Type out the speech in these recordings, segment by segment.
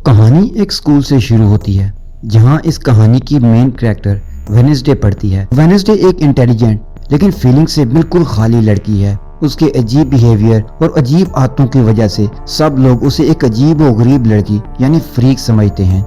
कहानी एक स्कूल से शुरू होती है जहां इस कहानी की मेन कैरेक्टर वेडनेसडे पढ़ती है। वेडनेसडे एक इंटेलिजेंट लेकिन फीलिंग से बिल्कुल खाली लड़की है। उसके अजीब बिहेवियर और अजीब आदतों की वजह से सब लोग उसे एक अजीब और गरीब लड़की यानी फ्रीक समझते हैं।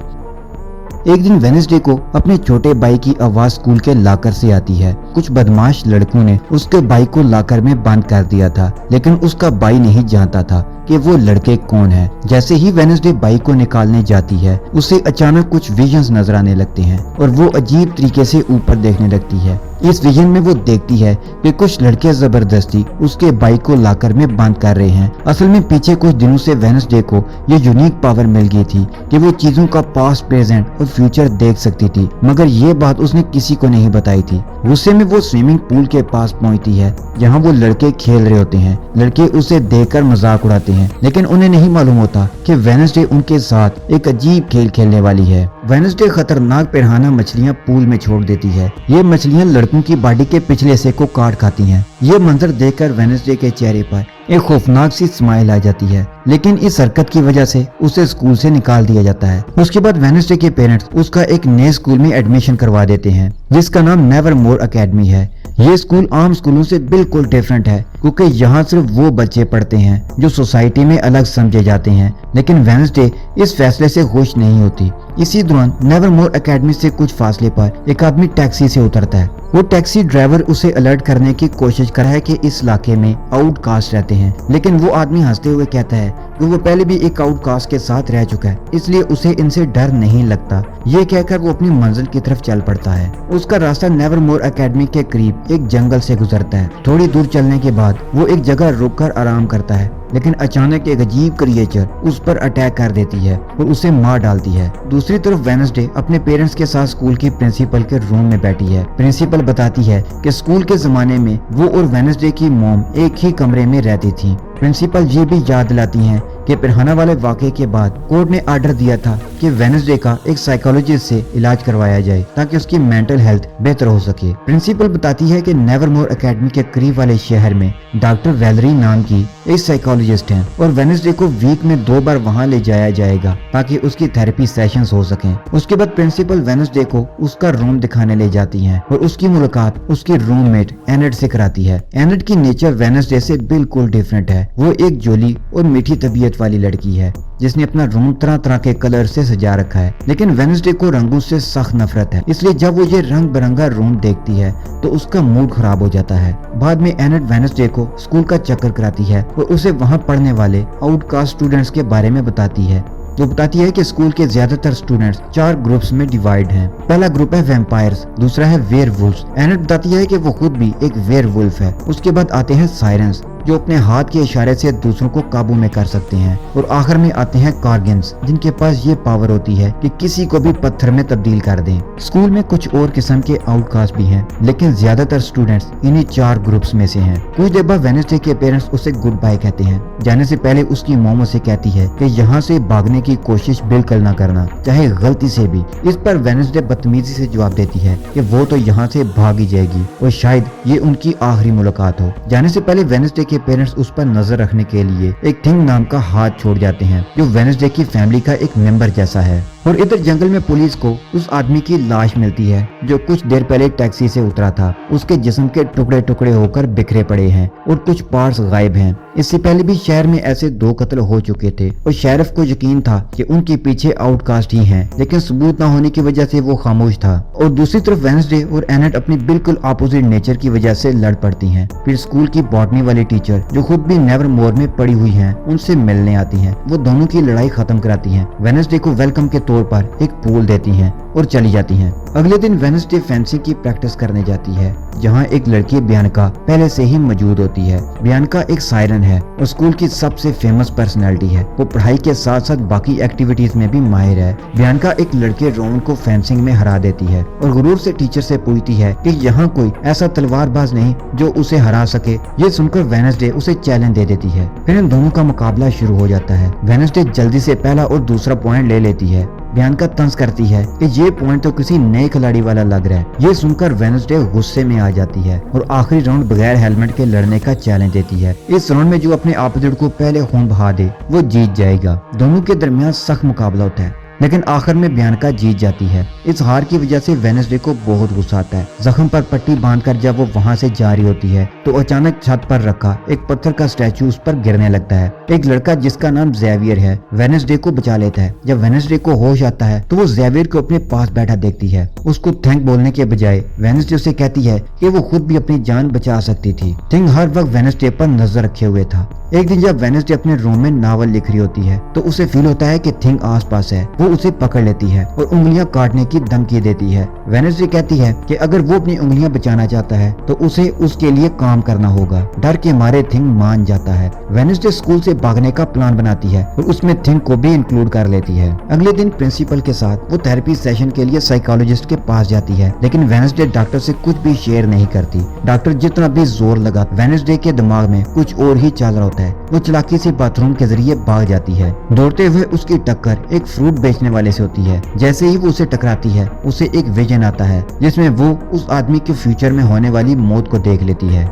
एक दिन वेडनेसडे को अपने छोटे भाई की आवाज स्कूल के लॉकर से आती है। कुछ बदमाश लड़कों ने उसके भाई को लॉकर में बंद कर दिया था, लेकिन उसका भाई नहीं जानता था कि वो लड़के कौन है। जैसे ही वेडनेसडे भाई को निकालने जाती है, उसे अचानक कुछ विजन्स नजर आने लगते हैं और वो अजीब तरीके से ऊपर देखने लगती है। इस विजन में वो देखती है कि कुछ लड़के जबरदस्ती उसके भाई को लॉकर में बंद कर रहे हैं। असल में पीछे कुछ दिनों से वेडनेसडे को ये यूनिक पावर मिल गई थी कि वो चीजों का पास्ट, प्रेजेंट और फ्यूचर देख सकती थी, मगर ये बात उसने किसी को नहीं बताई थी। गुस्से में वो स्विमिंग पूल के पास पहुंचती है जहां वो लड़के खेल रहे होते हैं। लड़के उसे देखकर मजाक उड़ाते हैं, लेकिन उन्हें नहीं मालूम होता कि वेडनेसडे उनके साथ एक अजीब खेल खेलने वाली है। वेडनेसडे खतरनाक पिरान्हा मछलियां पूल में छोड़ देती है। ये मछलियां लड़कों की बॉडी के पिछले हिस्से को काट खाती हैं। ये मंजर देखकर वेडनेसडे के चेहरे पर एक खौफनाक सी स्माइल आ जाती है, लेकिन इस हरकत की वजह से उसे स्कूल से निकाल दिया जाता है। उसके बाद वेडनेसडे के पेरेंट्स उसका एक नए स्कूल में एडमिशन करवा देते हैं जिसका नाम नेवरमोर एकेडमी है। ये स्कूल आम स्कूलों से बिल्कुल डिफरेंट है क्योंकि यहाँ सिर्फ वो बच्चे पढ़ते हैं जो सोसाइटी में अलग समझे जाते हैं। लेकिन वेडनेसडे इस फैसले से खुश नहीं होती। इसी दौरान नेवरमोर एकेडमी से कुछ फासले पर एक आदमी टैक्सी से उतरता है। वो टैक्सी ड्राइवर उसे अलर्ट करने की कोशिश कर रहा है कि इस इलाके में आउटकास्ट रहते हैं, लेकिन वो आदमी हंसते हुए कहता है कि वो पहले भी एक आउटकास्ट के साथ रह चुका है, इसलिए उसे इनसे डर नहीं लगता। ये कहकर वो अपनी मंजिल की तरफ चल पड़ता है। उसका रास्ता नेवरमोर एकेडमी के करीब एक जंगल से गुजरता है। थोड़ी दूर चलने के बाद वो एक जगह रुककर आराम करता है, लेकिन अचानक एक अजीब क्रिएचर उस पर अटैक कर देती है और उसे मार डालती है। दूसरी तरफ वेडनेसडे अपने पेरेंट्स के साथ स्कूल की प्रिंसिपल के रूम में बैठी है। प्रिंसिपल बताती है कि स्कूल के जमाने में वो और वेडनेसडे की मॉम एक ही कमरे में रहती थी। प्रिंसिपल ये भी याद दिलाती हैं कि पिरान्हा वाले वाकये के बाद कोर्ट ने आर्डर दिया था कि वेडनेसडे का एक साइकोलॉजिस्ट से इलाज करवाया जाए ताकि उसकी मेंटल हेल्थ बेहतर हो सके। प्रिंसिपल बताती है कि नेवरमोर एकेडमी के करीब वाले शहर में डॉक्टर वैलेरी नाम की एक साइकोलॉजिस्ट हैं और वेडनेसडे को वीक में 2 बार वहां ले जाया जाएगा ताकि उसकी थेरेपी सेशंस हो सकें। उसके बाद प्रिंसिपल वेडनेसडे को उसका रूम दिखाने ले जाती हैं और उसकी मुलाकात उसकी रूममेट एनेट से कराती है। एनेट की नेचर वेडनेसडे से बिल्कुल डिफरेंट है। वो एक जोली और मीठी तबीयत वाली लड़की है जिसने अपना रूम तरह तरह के कलर से सजा रखा है, लेकिन वेडनेसडे को रंगों से सख्त नफरत है। इसलिए जब वो ये रंग बिरंगा रूम देखती है तो उसका मूड खराब हो जाता है। बाद में एनेट वेडनेसडे को स्कूल का चक्कर कराती है और उसे वहाँ पढ़ने वाले आउटकास्ट स्टूडेंट्स के बारे में बताती है। वो बताती है कि स्कूल के ज्यादातर स्टूडेंट्स 4 ग्रुप्स में डिवाइड हैं। पहला ग्रुप है वैम्पायर्स, दूसरा है वेयरवुल्व्स। एनेट बताती है कि वो खुद भी एक वेयरवुल्फ है। उसके बाद आते हैं सायरन्स जो अपने हाथ के इशारे से दूसरों को काबू में कर सकते हैं, और आखिर में आते हैं कार्गिन्स जिनके पास ये पावर होती है कि किसी को भी पत्थर में तब्दील कर दें। स्कूल में कुछ और किस्म के आउटकास्ट भी हैं, लेकिन ज्यादातर स्टूडेंट्स इन्हीं 4 ग्रुप्स में से हैं। कुछ देर बाद वेडनेसडे के पेरेंट्स उसे गुड बाय कहते हैं। जाने से पहले उसकी मॉम उसे कहती है कि यहाँ से भागने की कोशिश बिल्कुल न करना, चाहे गलती से भी। इस पर वेडनेसडे बदतमीजी से जवाब देती है कि वो तो यहाँ से भाग ही जाएगी और शायद ये उनकी आखिरी मुलाकात हो। जाने से पहले वेडनेसडे के पेरेंट्स उस पर नजर रखने के लिए एक थिंग नाम का हाथ छोड़ जाते हैं जो वेडनेसडे की फैमिली का एक मेंबर जैसा है। और इधर जंगल में पुलिस को उस आदमी की लाश मिलती है जो कुछ देर पहले टैक्सी से उतरा था। उसके जिस्म के टुकड़े टुकड़े होकर बिखरे पड़े हैं और कुछ पार्ट्स गायब हैं। इससे पहले भी शहर में ऐसे 2 कत्ल हो चुके थे और शेरिफ को यकीन था कि उनके पीछे आउटकास्ट ही हैं, लेकिन सबूत न होने की वजह से वो खामोश था। और दूसरी तरफ वेडनेसडे और एनेट अपनी बिल्कुल अपोजिट नेचर की वजह से लड़ पड़ती हैं। फिर स्कूल की बॉटनी वाली टीचर जो खुद भी नेवरमोर में पड़ी हुई हैं, उनसे मिलने आती हैं। वो दोनों की लड़ाई खत्म कराती हैं। वेडनेसडे को वेलकम के तौर पर एक पूल देती हैं और चली जाती हैं। अगले दिन वेडनेसडे फेंसिंग की प्रैक्टिस करने जाती है जहां एक लड़की बियांका पहले से ही मौजूद होती है। बियांका एक सायरन है और स्कूल की सबसे फेमस पर्सनैलिटी है। वो पढ़ाई के साथ साथ बाकी एक्टिविटीज में भी माहिर है। बियांका एक लड़के रोमन को फेंसिंग में हरा देती है और गुरूर से टीचर से पूछती है कि यहाँ कोई ऐसा तलवारबाज नहीं जो उसे हरा सके। ये सुनकर वेडनेसडे उसे चैलेंज दे देती है। फिर इन दोनों का मुकाबला शुरू हो जाता है। वेडनेसडे जल्दी से पहला और दूसरा पॉइंट ले लेती है। बियांका तंज करती है कि ये पॉइंट तो किसी नए खिलाड़ी वाला लग रहा है। ये सुनकर वेडनेसडे गुस्से में आ जाती है और आखिरी राउंड बगैर हेलमेट के लड़ने का चैलेंज देती है। इस राउंड में जो अपने ऑपोजिट को पहले खून बहा दे वो जीत जाएगा। दोनों के दरमियान सख्त मुकाबला होता है, लेकिन आखिर में बियांका जीत जाती है। इस हार की वजह से वेडनेसडे को बहुत गुस्सा आता है। जख्म पर पट्टी बांधकर जब वो वहां से जा रही होती है तो अचानक छत पर रखा एक पत्थर का स्टैचू उस पर गिरने लगता है। एक लड़का जिसका नाम ज़ेवियर है वेडनेसडे को बचा लेता है। जब वेडनेसडे को होश आता है तो वो ज़ेवियर को अपने पास बैठा देखती है। उसको थैंक बोलने के बजाय वेडनेसडे उसे कहती है कि वो खुद भी अपनी जान बचा सकती थी। थिंग हर वक्त वेडनेसडे पर नजर रखे हुए था। एक दिन जब वेडनेसडे अपने रूम में नावल लिख रही होती है तो उसे फील होता है कि थिंग आसपास है। वो उसे पकड़ लेती है और उंगलियां काटने की धमकी देती है। वेडनेसडे कहती है कि अगर वो अपनी उंगलियां बचाना चाहता है तो उसे उसके लिए काम करना होगा। डर के मारे थिंग मान जाता है। वेडनेसडे स्कूल से भागने का प्लान बनाती है और उसमें थिंग को भी इंक्लूड कर लेती है। अगले दिन प्रिंसिपल के साथ वो थेरेपी सेशन के लिए साइकोलॉजिस्ट के पास जाती है, लेकिन वेडनेसडे डॉक्टर से कुछ भी शेयर नहीं करती। डॉक्टर जितना भी जोर लगा वेडनेसडे के दिमाग में कुछ और ही चल रहा होता है। वो चालाकी से बाथरूम के जरिए भाग जाती है। दौड़ते हुए उसकी टक्कर एक फ्रूट बेचने वाले से होती है। जैसे ही वो उसे टकराती है उसे एक विजन आता है जिसमें वो उस आदमी के फ्यूचर में होने वाली मौत को देख लेती है।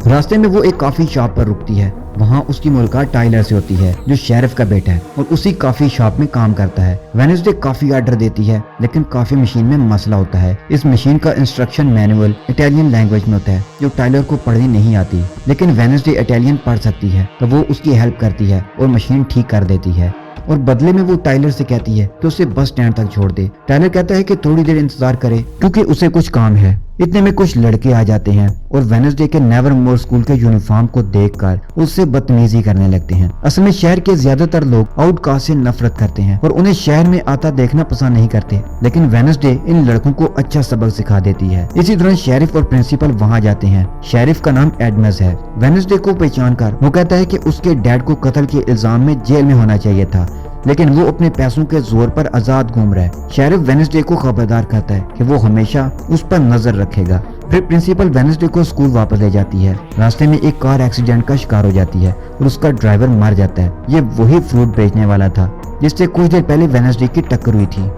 रास्ते में वो एक कॉफी शॉप पर रुकती है। वहाँ उसकी मुलाकात टाइलर से होती है जो शेरिफ का बेटा है और उसी कॉफी शॉप में काम करता है। वेडनेसडे कॉफी ऑर्डर देती है, लेकिन कॉफी मशीन में मसला होता है। इस मशीन का इंस्ट्रक्शन मैनुअल इटालियन लैंग्वेज में होता है जो टाइलर को पढ़नी नहीं आती, लेकिन वेडनेसडे इटालियन पढ़ सकती है तो वो उसकी हेल्प करती है और मशीन ठीक कर देती है। और बदले में वो टाइलर से कहती है कि उसे बस स्टैंड तक छोड़ दे। टाइलर कहता है कि थोड़ी देर इंतजार करे क्योंकि उसे कुछ काम है। इतने में कुछ लड़के आ जाते हैं और वेडनेसडे के नेवरमोर स्कूल के यूनिफॉर्म को देखकर उससे बदतमीजी करने लगते हैं। असल में शहर के ज्यादातर लोग आउटकास्ट से नफरत करते हैं और उन्हें शहर में आता देखना पसंद नहीं करते, लेकिन वेडनेसडे इन लड़कों को अच्छा सबक सिखा देती है। इसी दौरान शेरिफ और प्रिंसिपल वहाँ जाते हैं। शेरिफ का नाम एडमस है। वेडनेसडे को पहचान कर वो कहता है कि उसके डैड को कत्ल के इल्जाम में जेल में होना चाहिए था, लेकिन वो अपने पैसों के जोर पर आजाद घूम रहा है। शेरिफ वेडनेसडे को खबरदार करता है कि वो हमेशा उस पर नजर रखेगा। फिर प्रिंसिपल वेडनेसडे को स्कूल वापस ले जाती है। रास्ते में एक कार एक्सीडेंट का शिकार हो जाती है और उसका ड्राइवर मर जाता है। ये वही फ्रूट बेचने वाला था जिससे कुछ देर पहले वेडनेसडे की टक्कर हुई थी।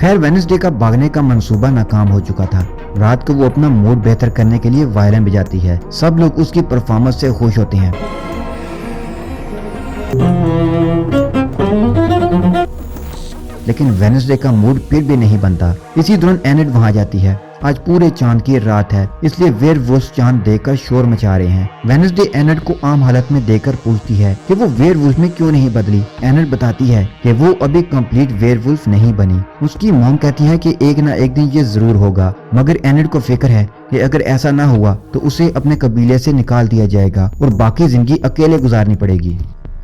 खैर वेडनेसडे का भागने का मंसूबा नाकाम हो चुका था। रात को वो अपना मूड बेहतर करने के लिए वायलिन बजाती है। सब लोग उसकी परफॉर्मेंस से खुश होते हैं। लेकिन वेडनेसडे का मूड फिर भी नहीं बनता। इसी दौरान एनेट वहां जाती है। आज पूरे चांद की रात है, इसलिए वेयरवुल्फ चांद देखकर शोर मचा रहे हैं। वेडनेसडे एनेट को आम हालत में देखकर पूछती है कि वो वेयरवुल्फ में क्यों नहीं बदली। एनेट बताती है कि वो अभी कंप्लीट वेयरवुल्फ नहीं बनी। उसकी मॉम कहती है कि एक ना एक दिन ये जरूर होगा, मगर एनेट को फिक्र है कि अगर ऐसा ना हुआ तो उसे अपने कबीले से निकाल दिया जाएगा और बाकी जिंदगी अकेले गुजारनी पड़ेगी।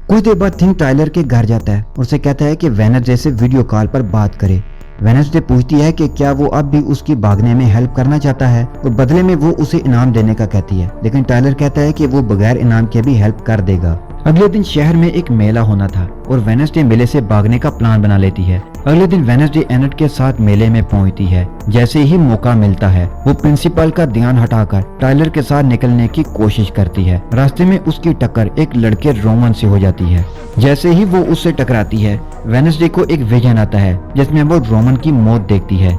कुछ देर बाद थिंग टाइलर के घर जाता है और उसे कहता है कि वेडनेसडे से वीडियो कॉल पर बात करे। वेडनेसडे पूछती है कि क्या वो अब भी उसकी भागने में हेल्प करना चाहता है और बदले में वो उसे इनाम देने का कहती है, लेकिन टाइलर कहता है कि वो बगैर इनाम के भी हेल्प कर देगा। अगले दिन शहर में एक मेला होना था और वेडनेसडे मेले से भागने का प्लान बना लेती है। अगले दिन वेडनेसडे एनेट के साथ मेले में पहुंचती है। जैसे ही मौका मिलता है वो प्रिंसिपल का ध्यान हटाकर टाइलर के साथ निकलने की कोशिश करती है। रास्ते में उसकी टक्कर एक लड़के रोमन से हो जाती है। जैसे ही वो उससे टकराती है वेडनेसडे को एक विजन आता है जिसमें वो रोमन की मौत देखती है।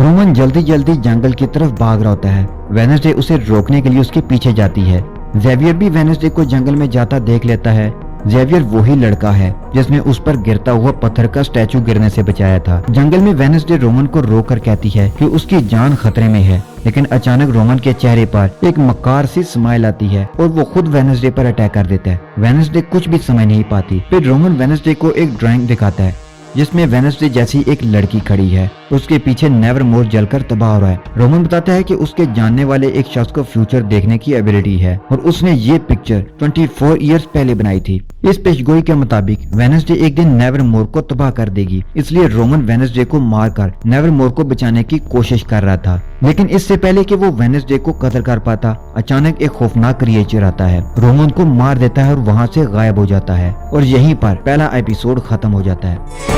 रोमन जल्दी जल्दी जंगल की तरफ भाग रहा होता है। वेडनेसडे उसे रोकने के लिए उसके पीछे जाती है। ज़ेवियर भी वेडनेसडे को जंगल में जाता देख लेता है। ज़ेवियर वही लड़का है जिसने उस पर गिरता हुआ पत्थर का स्टैचू गिरने से बचाया था। जंगल में वेडनेसडे रोमन को रोककर कहती है कि उसकी जान खतरे में है, लेकिन अचानक रोमन के चेहरे पर एक मक्कार सी स्माइल आती है और वो खुद वेडनेसडे पर अटैक कर देता है। वेडनेसडे कुछ भी समझ नहीं पाती। फिर रोमन वेडनेसडे को एक ड्राइंग दिखाता है जिसमें वेडनेसडे जैसी एक लड़की खड़ी है। उसके पीछे नेवरमोर जलकर तबाह हो रहा है। रोमन बताता है कि उसके जानने वाले एक शख्स को फ्यूचर देखने की एबिलिटी है और उसने ये पिक्चर 24 इयर्स पहले बनाई थी। इस पेशगोई के मुताबिक वेडनेसडे एक दिन नेवरमोर को तबाह कर देगी, इसलिए रोमन वेडनेसडे को मारकर नेवरमोर को बचाने की कोशिश कर रहा था। लेकिन इससे पहले कि वो वेडनेसडे को कत्ल कर पाता, अचानक एक खौफनाक क्रिएचर आता है, रोमन को मार देता है और वहाँ से गायब हो जाता है और यहीं पर पहला एपिसोड खत्म हो जाता है।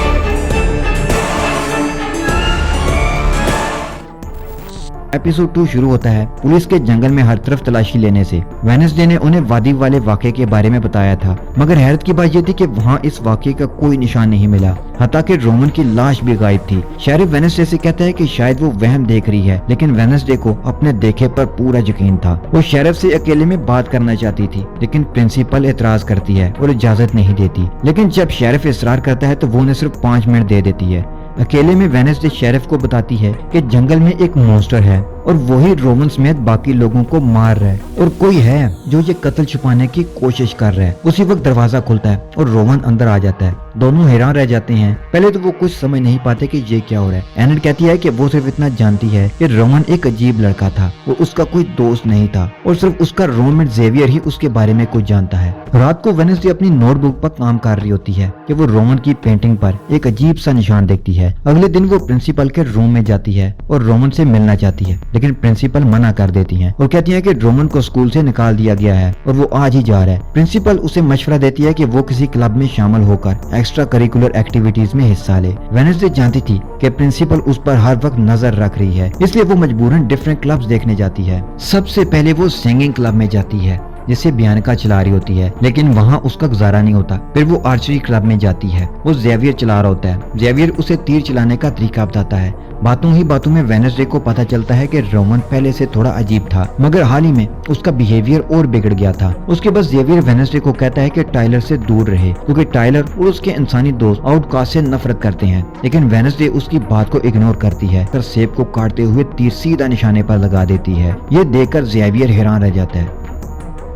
एपिसोड 2 शुरू होता है पुलिस के जंगल में हर तरफ तलाशी लेने से। वेडनेसडे ने उन्हें वादी वाले वाक़े के बारे में बताया था, मगर हैरत की बात यह थी कि वहाँ इस वाक़े का कोई निशान नहीं मिला, हत्ता कि रोमन की लाश भी गायब थी। शेरिफ वेडनेसडे से कहता है कि शायद वो वहम देख रही है, लेकिन वेडनेसडे को अपने देखे पर पूरा यकीन था। वो शेरिफ से अकेले में बात करना चाहती थी, लेकिन प्रिंसिपल एतराज करती है और इजाजत नहीं देती। लेकिन जब शेरिफ इसरार करता है तो वो उन्हें सिर्फ 5 मिनट दे देती है। अकेले में वेडनेसडे शेरिफ को बताती है कि जंगल में एक मॉन्स्टर है और वही रोमन समेत बाकी लोगों को मार रहा है और कोई है जो ये कत्ल छुपाने की कोशिश कर रहा है। उसी वक्त दरवाजा खुलता है और रोमन अंदर आ जाता है। दोनों हैरान रह जाते हैं। पहले तो वो कुछ समझ नहीं पाते कि ये क्या हो रहा है। एनड कहती है कि वो सिर्फ इतना जानती है कि रोमन एक अजीब लड़का था, वो उसका कोई दोस्त नहीं था और सिर्फ उसका रूममेट जेवियर ही उसके बारे में कुछ जानता है। रात को वेडनेसडे अपनी नोटबुक पर काम कर रही होती है कि वो रोमन की पेंटिंग पर एक अजीब सा निशान देखती है। अगले दिन वो प्रिंसिपल के रूम में जाती है और रोमन से मिलना चाहती है, लेकिन प्रिंसिपल मना कर देती हैं और कहती हैं कि रोमन को स्कूल से निकाल दिया गया है और वो आज ही जा रहा है। प्रिंसिपल उसे मशवरा देती है कि वो किसी क्लब में शामिल होकर एक्स्ट्रा करिकुलर एक्टिविटीज में हिस्सा ले। वेडनेसडे जानती थी कि प्रिंसिपल उस पर हर वक्त नजर रख रही है, इसलिए वो मजबूरन डिफरेंट क्लब्स देखने जाती है। सबसे पहले वो सिंगिंग क्लब में जाती है जिसे बियानका चला रही होती है, लेकिन वहाँ उसका गुजारा नहीं होता। फिर वो आर्चरी क्लब में जाती है, वो जेवियर चला रहा होता है। जेवियर उसे तीर चलाने का तरीका बताता है। बातों ही बातों में वेडनेसडे को पता चलता है कि रोमन पहले से थोड़ा अजीब था, मगर हाल ही में उसका बिहेवियर और बिगड़ गया था। उसके बाद जेवियर वेडनेसडे को कहता है कि टाइलर से दूर रहे, क्योंकि टाइलर और उसके इंसानी दोस्त आउटकास्ट से नफरत करते हैं। लेकिन वेडनेसडे उसकी बात को इग्नोर करती है और सेब को काटते हुए तीर सीधा निशाने पर लगा देती है। ये देखकर जेवियर हैरान रह जाता है।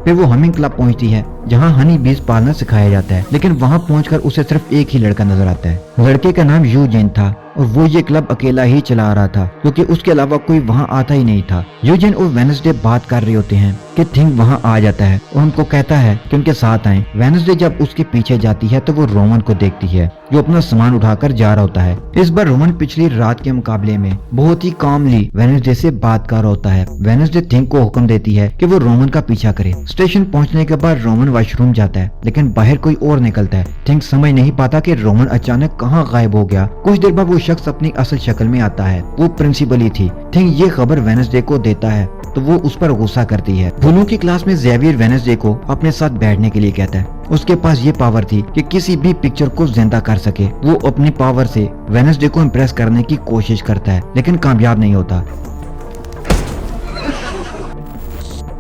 फिर वो हमिंग क्लब पहुंचती है जहां हनी बीज पालना सिखाया जाता है, लेकिन वहां पहुंचकर उसे सिर्फ एक ही लड़का नजर आता है। लड़के का नाम यूजेन था और वो ये क्लब अकेला ही चला रहा था, क्योंकि उसके अलावा कोई वहाँ आता ही नहीं था। यूजेन और वेडनेसडे बात कर रहे होते हैं कि थिंग वहाँ आ जाता है और उनको कहता है कि उनके साथ आए। वेडनेसडे जब उसके पीछे जाती है तो वो रोमन को देखती है जो अपना सामान उठाकर जा रहा होता है। इस बार रोमन पिछली रात के मुकाबले में बहुत ही कामली वेडनेसडे से बात कर रहा होता है। वेडनेसडे थिंग को हुक्म देती है कि वो रोमन का पीछा करे। स्टेशन पहुंचने के बाद रोमन वॉशरूम जाता है, लेकिन बाहर कोई और निकलता है। थिंग समझ नहीं पाता कि रोमन अचानक कहाँ गायब हो गया। कुछ देर बाद वो शख्स अपनी असल शक्ल में आता है। वो प्रिंसिपल ही थी। थिंग ये खबर वेडनेसडे को देता है तो वो उस पर गुस्सा करती है। फूलों की क्लास में जेवियर वेडनेसडे को अपने साथ बैठने के लिए कहता है। उसके पास ये पावर थी कि किसी भी पिक्चर को जिंदा कर सके। वो अपनी पावर से वेडनेसडे को इम्प्रेस करने की कोशिश करता है, लेकिन कामयाब नहीं होता।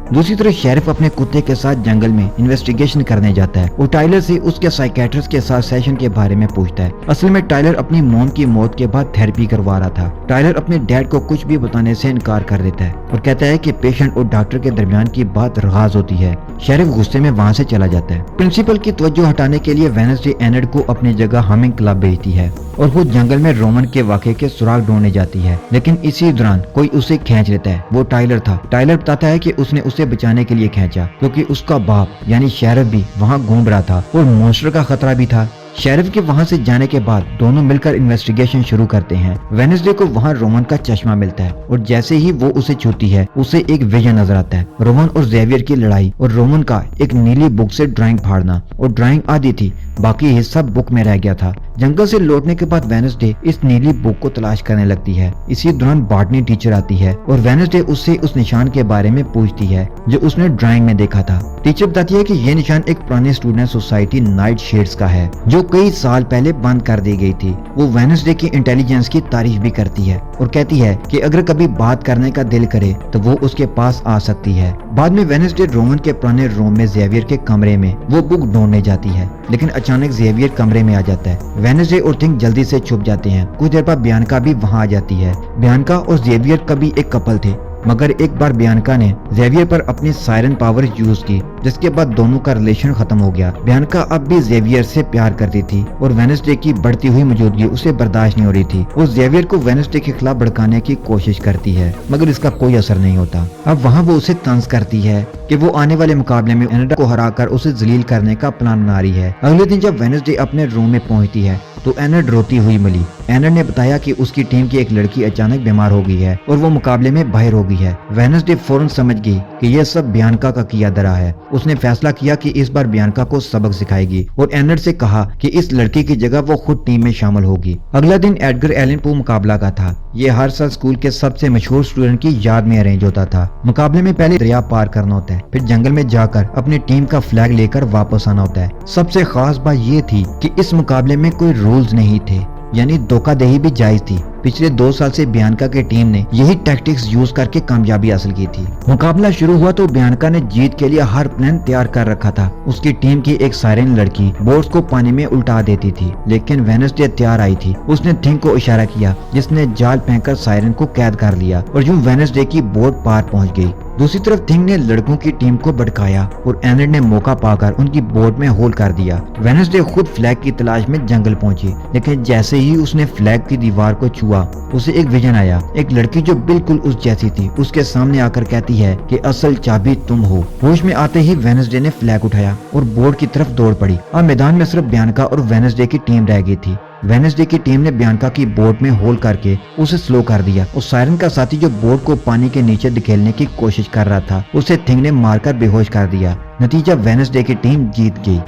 दूसरी तरफ शेरिफ अपने कुत्ते के साथ जंगल में इन्वेस्टिगेशन करने जाता है। वो टाइलर से उसके साइकियाट्रिस्ट के साथ सेशन के बारे में पूछता है। असल में टाइलर अपनी मॉम की मौत के बाद थेरेपी करवा रहा था। टाइलर अपने डैड को कुछ भी बताने से इनकार कर देता है और कहता है कि पेशेंट और डॉक्टर के दरमियान की बात राज होती है। शेरिफ गुस्से में वहाँ से चला जाता है। प्रिंसिपल की तवज्जो हटाने के लिए वेडनेसडे एनड को अपनी जगह हमिंग क्लब भेजती है और वो जंगल में रोमन के वाक़े के सुराग ढूंढने जाती है, लेकिन इसी दौरान कोई उसे खींच लेता है। वो टाइलर था। टाइलर बताता है कि उसने उसे बचाने के लिए खींचा क्योंकि उसका बाप यानी शेरिफ भी वहाँ घूम रहा था और मॉन्स्टर का खतरा भी था। शेरिफ के वहाँ से जाने के बाद दोनों मिलकर इन्वेस्टिगेशन शुरू करते हैं। वेडनेसडे को वहाँ रोमन का चश्मा मिलता है और जैसे ही वो उसे छूती है उसे एक विजन नजर आता है। रोमन और जेवियर की लड़ाई और रोमन का एक नीली बुक से ड्राइंग फाड़ना, और ड्राइंग आधी थी, बाकी हिस्सा बुक में रह गया था। जंगल से लौटने के बाद वेडनेसडे इस नीली बुक को तलाश करने लगती है। इसी दौरान बॉटनी टीचर आती है और वेडनेसडे उससे उस निशान के बारे में पूछती है जो उसने ड्राइंग में देखा था। टीचर बताती है कि ये निशान एक पुरानी स्टूडेंट सोसाइटी नाइट शेड्स का है जो कई साल पहले बंद कर दी गई थी। वो वेडनेसडे की इंटेलिजेंस की तारीफ भी करती है और कहती है कि अगर कभी बात करने का दिल करे तो वो उसके पास आ सकती है। बाद में वेडनेसडे रोमन के पुराने रूम में जेवियर के कमरे में वो बुक ढूंढने जाती है, लेकिन अचानक जेवियर कमरे में आ जाता है। वेडनेसडे और थिंग जल्दी से छुप जाते हैं। कुछ देर बाद बियानका भी वहाँ आ जाती है। बियानका और जेवियर कभी एक कपल थे, मगर एक बार बियानका ने जेवियर पर अपनी सायरन पावर यूज की, जिसके बाद दोनों का रिलेशन खत्म हो गया। बियानका अब भी जेवियर से प्यार करती थी और वेडनेसडे की बढ़ती हुई मौजूदगी उसे बर्दाश्त नहीं हो रही थी। वो जेवियर को वेडनेसडे के खिलाफ भड़काने की कोशिश करती है, मगर इसका कोई असर नहीं होता। अब वहाँ वो उसे तंज करती है कि वो आने वाले मुकाबले में एनड को हराकर उसे जलील करने का प्लान बना रही है। अगले दिन जब वेडनेसडे अपने रूम में पहुंचती है तो एनड रोती हुई मिली اینڈ نے بتایا کہ اس کی ٹیم کی ایک لڑکی اچانک بیمار ہو گئی ہے اور وہ مقابلے میں باہر ہو گئی ہے۔ وینسڈے فوراً سمجھ گئی کہ یہ سب بیانکا کا کیا دھرا ہے۔ اس نے فیصلہ کیا کہ اس بار بیانکا کو سبق سکھائے گی اور اینڈ سے کہا کہ اس لڑکی کی جگہ وہ خود ٹیم میں شامل ہوگی۔ اگلا دن ایڈگر ایلن پو مقابلہ کا تھا۔ یہ ہر سال اسکول کے سب سے مشہور اسٹوڈنٹ کی یاد میں ارینج ہوتا تھا۔ مقابلے میں پہلے دریا پار کرنا ہوتا ہے، پھر جنگل میں جا کر اپنی ٹیم کا فلیگ لے کر واپس آنا ہوتا ہے۔ سب سے خاص بات یہ تھی کہ اس مقابلے میں کوئی رولز نہیں تھے، یعنی دھوکہ دہی بھی جائز تھی۔ پچھلے 2 سال سے بیانکا کی ٹیم نے یہی ٹیکٹکس یوز کر کے کامیابی حاصل کی تھی۔ مقابلہ شروع ہوا تو بیانکا نے جیت کے لیے ہر پلان تیار کر رکھا تھا۔ اس کی ٹیم کی ایک سائرن لڑکی بورڈز کو پانی میں الٹا دیتی تھی، لیکن وینسڈے تیار آئی تھی۔ اس نے تھنگ کو اشارہ کیا جس نے جال پھینک کر سائرن کو قید کر لیا اور یوں وینسڈے کی بورڈ پار پہنچ گئی۔ دوسری طرف تھنگ نے لڑکوں کی ٹیم کو بھڑکایا اور اینڈ نے موقع پا کر ان کی بورڈ میں ہول کر دیا۔ وینسڈے خود فلیگ کی تلاش میں جنگل پہنچی، لیکن جیسے ہی اس نے فلیگ کی دیوار کو چھوا اسے ایک ویژن آیا۔ ایک لڑکی جو بالکل اس جیسی تھی اس کے سامنے آ کر کہتی ہے کہ اصل چابی تم ہو۔ ہوش میں آتے ہی وینسڈے نے فلیگ اٹھایا اور بورڈ کی طرف دوڑ پڑی۔ اب میدان میں صرف بیانکا اور وینسڈے کی ٹیم رہ گئی تھی۔ وینسڈے کی ٹیم نے بیانکا کی بورڈ میں ہول کر کے اسے سلو کر دیا اور سائرن کا ساتھی جو بورڈ کو پانی کے نیچے دھکیلنے کی کوشش کر رہا تھا اسے تھنگ نے مار کر بے ہوش کر دیا۔ نتیجہ وینسڈے کی ٹیم جیت گئی۔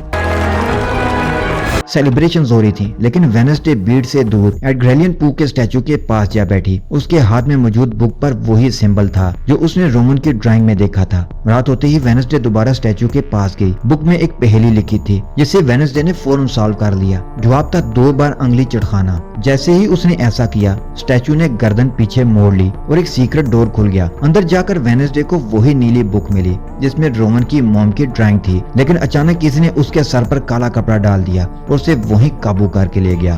سیلیبریشن ہو رہی تھی، لیکن وینسڈے بھیڑ سے دور ایڈگر پو کے اسٹیچو کے پاس جا بیٹھی۔ اس کے ہاتھ میں موجود بک پر وہی سمبل تھا جو اس نے رومن کی ڈرائنگ میں دیکھا تھا۔ رات ہوتے ہی وینسڈے دوبارہ اسٹیچو کے پاس گئی۔ بک میں ایک پہیلی لکھی تھی جسے وینسڈے نے فوراً سالو کر لیا۔ جواب تھا 2 بار انگلی چٹکانا۔ جیسے ہی اس نے ایسا کیا اسٹیچو نے گردن پیچھے موڑ لی اور ایک سیکرٹ ڈور کھل گیا۔ اندر جا کر وینسڈے کو وہی نیلی بک ملی جس میں رومن کی موم کی ڈرائنگ تھی، لیکن اچانک کسی نے اس کے سر پر کالا کپڑا ڈال دیا اور اسے وہیں قابو کر کے لے گیا۔